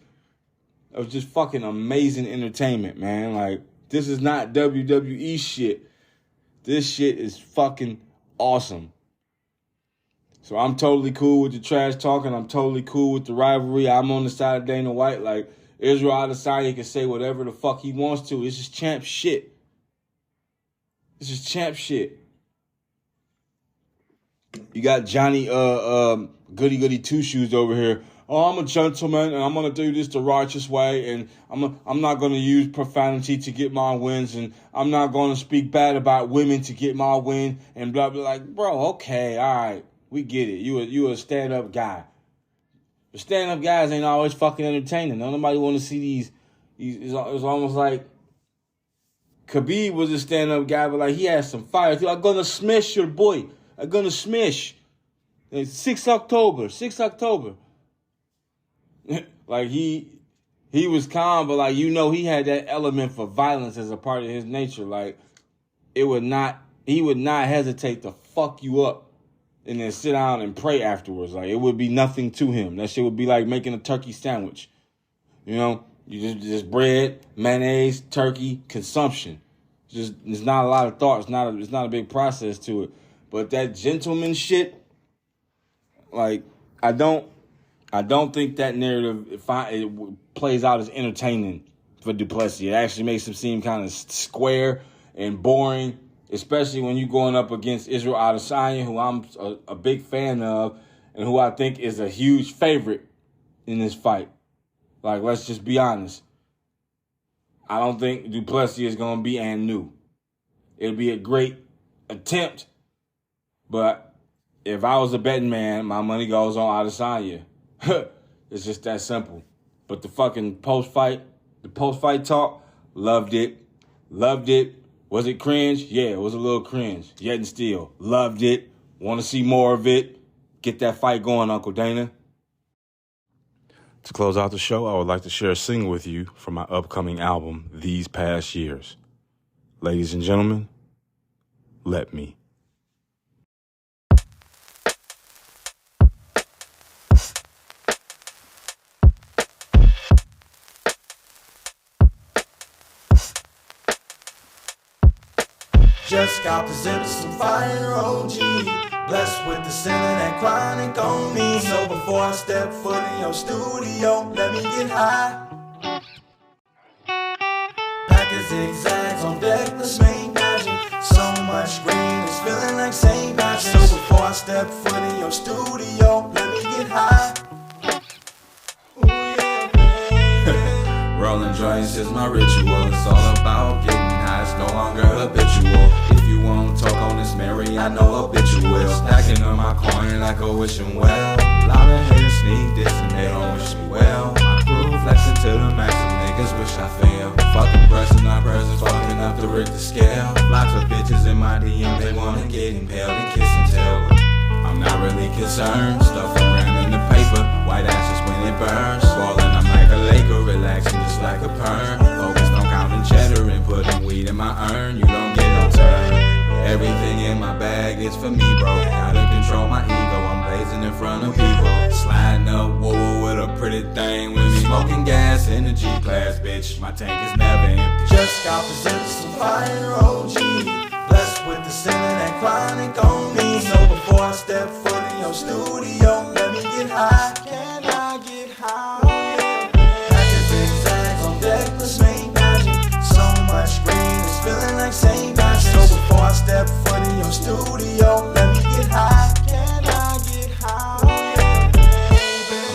of just fucking amazing entertainment, man. Like, this is not WWE shit. This shit is fucking awesome. So I'm totally cool with the trash talking. I'm totally cool with the rivalry. I'm on the side of Dana White. Like, Israel Adesanya can say whatever the fuck he wants to. It's just champ shit. It's just champ shit. You got Johnny Goody Goody Two Shoes over here. Oh, I'm a gentleman, and I'm gonna do this the righteous way, and I'm not gonna use profanity to get my wins, and I'm not gonna speak bad about women to get my win, and blah blah. Like, bro, okay, all right, we get it. You a stand up guy. The stand up guys ain't always fucking entertaining. Nobody want to see these. It's almost like Khabib was a stand up guy, but like he had some fire. I'm gonna smash your boy. I'm gonna smash. It's 6 October. Like, he was calm, but like, you know, he had that element for violence as a part of his nature. Like, he would not hesitate to fuck you up and then sit down and pray afterwards. Like, it would be nothing to him. That shit would be like making a turkey sandwich. You know, you just bread, mayonnaise, turkey, consumption. It's not a lot of thought. It's not a big process to it. But that gentleman shit, like, I don't think that narrative it plays out as entertaining for Du Plessis. It actually makes him seem kind of square and boring, especially when you're going up against Israel Adesanya, who I'm a big fan of and who I think is a huge favorite in this fight. Like, let's just be honest. I don't think Du Plessis is going to be Anu. It'll be a great attempt, but if I was a betting man, my money goes on Adesanya. It's just that simple. But the fucking post-fight talk, loved it. Was it cringe? Yeah, it was a little cringe. Yet and still, loved it. Want to see more of it. Get that fight going, Uncle Dana. To close out the show, I would like to share a single with you from my upcoming album, These Past Years. Ladies and gentlemen, Let Me. Just got presented some fire, OG. Blessed with the sin of that chronic on me. So before I step foot in your studio, let me get high. Pack of zigzags on deck, let's make magic. So much green, it's feeling like St. Patrick's. So before I step foot in your studio, let me get high. Ooh, yeah. Rolling joints is my ritual. It's all about getting high, it's no longer habitual. If you won't talk on this Mary, I know a bitch you will. Stacking on my coin like a wishing well. Lot of haters sneak this and they don't wish me well. My crew flexing to the max, some niggas wish I fail. Fucking pressing my presence, fucking up the Richter scale. Lots of bitches in my DM, they wanna get impaled and kiss and tell. I'm not really concerned, stuff around in the paper. White ashes when it burns. Falling, I'm like a Laker, relaxing just like a perm. Focused on counting cheddar and putting weed in my urn. You don't get no turn. Everything in my bag is for me, bro. Gotta control my ego, I'm blazing in front of people. Sliding up woo with a pretty thing with me. Smoking gas in the G-Class, bitch. My tank is never empty. Just got possessed some fire, OG. Blessed with the ceiling and chronic on me. So before I step foot in your studio, let me get high. Can I get high? Packing zigzags on deck, let's make magic. So much green, it's feeling like St. Patrick's. So before I step foot in your studio, let me get high. Can I get high?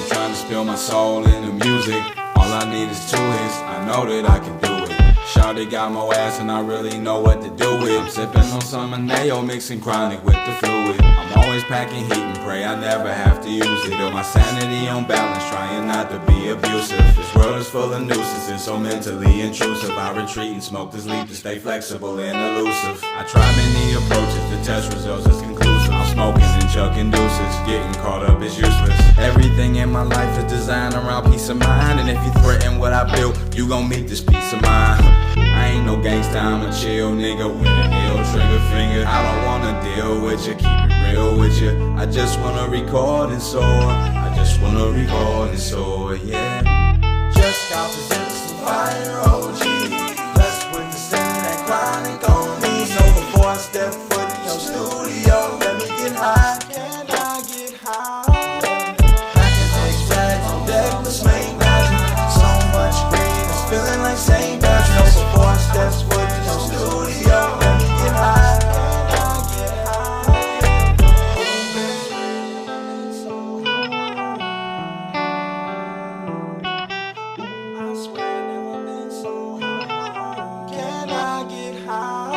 I'm trying to spill my soul into music. All I need is 2 hits, I know that I can do it. Shawty got my ass and I really know what to do with. I'm sipping on some Aneo, mixing chronic with the fluid. I'm always packing heat and pray I never have to use it. Build my sanity on balance, trying not to be abusive. This world is full of nuisances, so mentally intrusive. I retreat and smoke this leaf to stay flexible and elusive. I try many approaches, the test results is conclusive. I'm smoking and chucking deuces, getting caught up is useless. Everything in my life is designed around peace of mind. And if you threaten what I built, you gon' meet this peace of mind. I ain't no gangsta, I'm a chill nigga with an ill trigger finger. I don't wanna deal with you, keep it real with you. I just wanna record and soar. I just wanna record and soar, yeah. Just got possessed some fire, OG. Blessed with the sin and chronic on me. So before I step foot in your studio, let me get high. Can I get high? Packing zigzags on deck, let's make magic. So much green, it's feeling like St. Patrick's. So before I step foot in your studio, let me get high. Can I get high? I swear I've never been so high. Can I get high?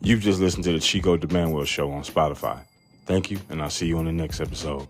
You've just listened to the Chico DeManuel Show on Spotify. Thank you, and I'll see you on the next episode.